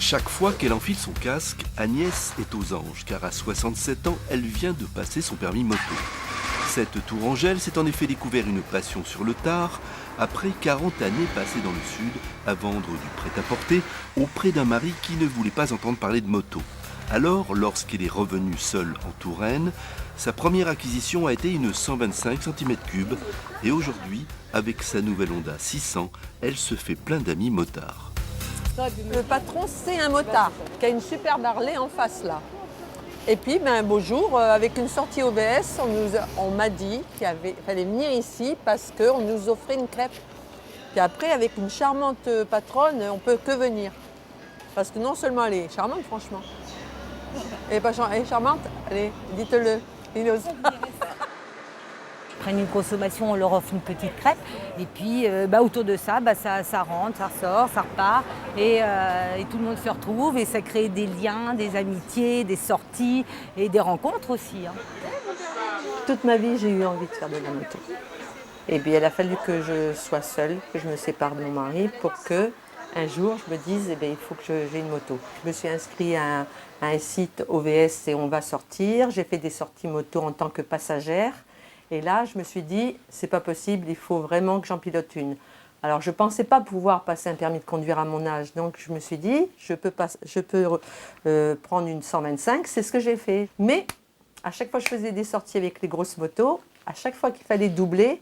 Chaque fois qu'elle enfile son casque, Agnès est aux anges, car à 67 ans, elle vient de passer son permis moto. Cette tourangelle s'est en effet découvert une passion sur le tard, après 40 années passées dans le sud à vendre du prêt-à-porter auprès d'un mari qui ne voulait pas entendre parler de moto. Alors, lorsqu'elle est revenue seule en Touraine, sa première acquisition a été une 125 cm3 et aujourd'hui, avec sa nouvelle Honda 600, elle se fait plein d'amis motards. Le patron, c'est un motard qui a une superbe Harley en face là. Et puis, un beau jour, avec une sortie OBS, on m'a dit qu'il fallait venir ici parce qu'on nous offrait une crêpe. Puis après, avec une charmante patronne, on peut que venir. Parce que non seulement elle est charmante, franchement. Elle est charmante, allez, dites-le, Inos. Ils prennent une consommation, on leur offre une petite crêpe. Et puis autour de ça, ça rentre, ça ressort, ça repart. Et tout le monde se retrouve et ça crée des liens, des amitiés, des sorties et des rencontres aussi. Toute ma vie, j'ai eu envie de faire de la moto. Et puis il a fallu que je sois seule, que je me sépare de mon mari pour que un jour je me dise il faut que j'ai une moto. Je me suis inscrite à un site OVS et on va sortir. J'ai fait des sorties moto en tant que passagère. Et là, je me suis dit, c'est pas possible, il faut vraiment que j'en pilote une. Alors, je ne pensais pas pouvoir passer un permis de conduire à mon âge. Donc, je me suis dit, je peux prendre une 125, c'est ce que j'ai fait. Mais, à chaque fois que je faisais des sorties avec les grosses motos, à chaque fois qu'il fallait doubler,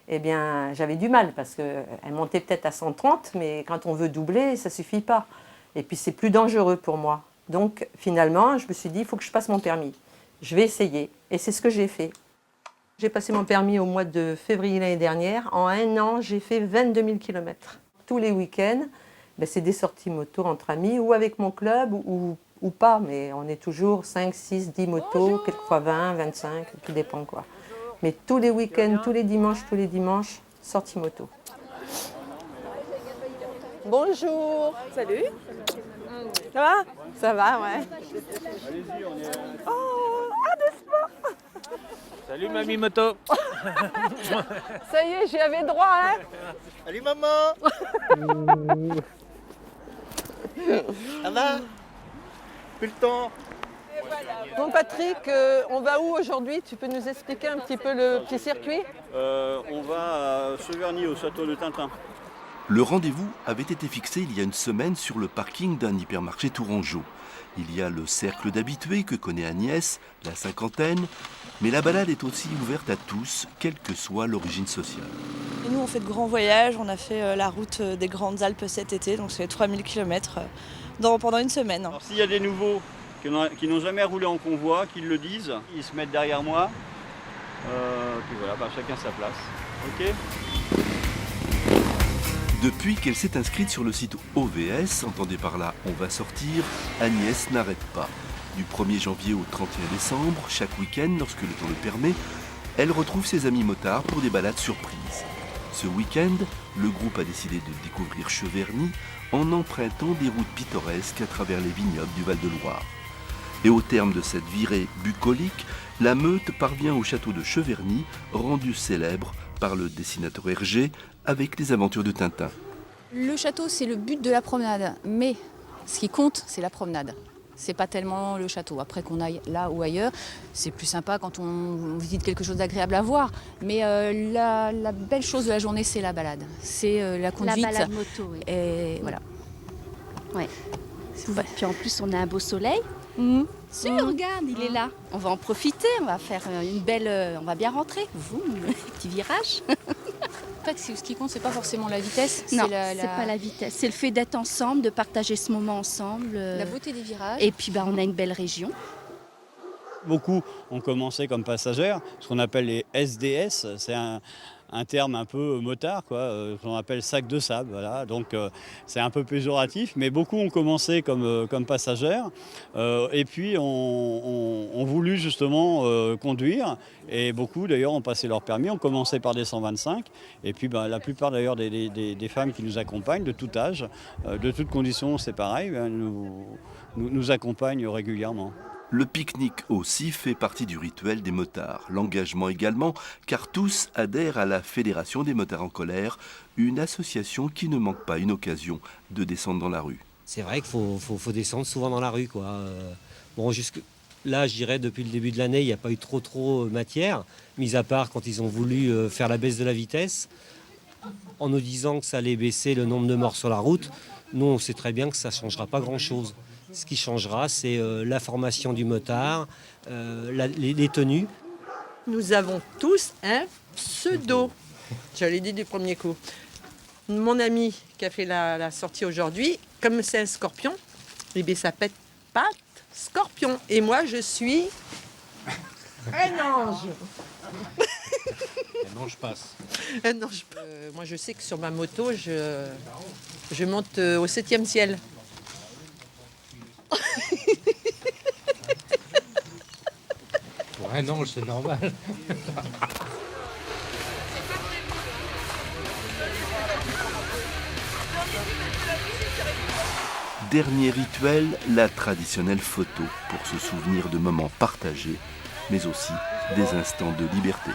eh bien, j'avais du mal parce qu'elle montait peut-être à 130, mais quand on veut doubler, ça ne suffit pas. Et puis, c'est plus dangereux pour moi. Donc, finalement, je me suis dit, il faut que je passe mon permis. Je vais essayer. Et c'est ce que j'ai fait. J'ai passé mon permis au mois de février l'année dernière. En un an, j'ai fait 22 000 km. Tous les week-ends, c'est des sorties moto entre amis ou avec mon club ou pas. Mais on est toujours 5, 6, 10 motos, quelquefois 20, 25, tout dépend quoi. Mais tous les week-ends, tous les dimanches, sortie moto. Bonjour. Salut. Ça va? Ça va, ouais. Allez-y, on est... Oh, de sport. Salut mamie moto. Ça y est, j'y avais droit, hein. Salut maman. Ça va? Plus le temps. Bon Patrick, on va où aujourd'hui? Tu peux nous expliquer un petit peu le petit circuit? On va à Cheverny, au château de Tintin. Le rendez-vous avait été fixé il y a une semaine sur le parking d'un hypermarché tourangeau. Il y a le cercle d'habitués que connaît Agnès, la cinquantaine, mais la balade est aussi ouverte à tous, quelle que soit l'origine sociale. Et nous, on fait de grands voyages, on a fait la route des Grandes Alpes cet été, donc c'est 3000 km pendant une semaine. Alors s'il y a des nouveaux qui n'ont jamais roulé en convoi, qu'ils le disent, ils se mettent derrière moi. Puis voilà, chacun sa place. Ok ? Depuis qu'elle s'est inscrite sur le site OVS, entendez par là on va sortir, Agnès n'arrête pas. Du 1er janvier au 31 décembre, chaque week-end, lorsque le temps le permet, elle retrouve ses amis motards pour des balades surprises. Ce week-end, le groupe a décidé de découvrir Cheverny en empruntant des routes pittoresques à travers les vignobles du Val-de-Loire. Et au terme de cette virée bucolique, la meute parvient au château de Cheverny, rendu célèbre par le dessinateur Hergé avec les aventures de Tintin. Le château, c'est le but de la promenade, mais ce qui compte, c'est la promenade. C'est pas tellement le château. Après qu'on aille là ou ailleurs, c'est plus sympa quand on visite quelque chose d'agréable à voir. Mais la belle chose de la journée, c'est la balade. C'est la conduite. La balade moto, oui. Et voilà. Ouais. Puis en plus, on a un beau soleil. Regarde, il est là. On va en profiter, on va faire une belle... on va bien rentrer. Petit virage. En fait, ce qui compte, c'est pas forcément la vitesse. Non, c'est pas la vitesse. C'est le fait d'être ensemble, de partager ce moment ensemble. La beauté des virages. Et puis, on a une belle région. Beaucoup ont commencé comme passagères, ce qu'on appelle les SDS, c'est un terme un peu motard, qu'on appelle sac de sable. Voilà. Donc c'est un peu péjoratif, mais beaucoup ont commencé comme passagères et puis ont voulu justement conduire. Et beaucoup d'ailleurs ont passé leur permis, ont commencé par des 125. Et puis la plupart d'ailleurs des femmes qui nous accompagnent de tout âge, de toutes conditions, c'est pareil, nous accompagnent régulièrement. Le pique-nique aussi fait partie du rituel des motards. L'engagement également, car tous adhèrent à la Fédération des motards en colère, une association qui ne manque pas une occasion de descendre dans la rue. c'est vrai qu'il faut descendre souvent dans la rue, quoi. Bon, jusque là, je dirais, depuis le début de l'année, il n'y a pas eu trop matière, mis à part quand ils ont voulu faire la baisse de la vitesse, en nous disant que ça allait baisser le nombre de morts sur la route. Nous, on sait très bien que ça ne changera pas grand-chose. Ce qui changera, c'est la formation du motard, les tenues. Nous avons tous un pseudo. Je l'ai dit du premier coup. Mon ami qui a fait la sortie aujourd'hui, comme c'est un scorpion, eh bien ça pète patte scorpion. Et moi, je suis un ange. Un ange passe. Un ange. Moi, je sais que sur ma moto, je monte au 7e ciel. Pour un ange, c'est normal. Dernier rituel, la traditionnelle photo pour se souvenir de moments partagés, mais aussi des instants de liberté.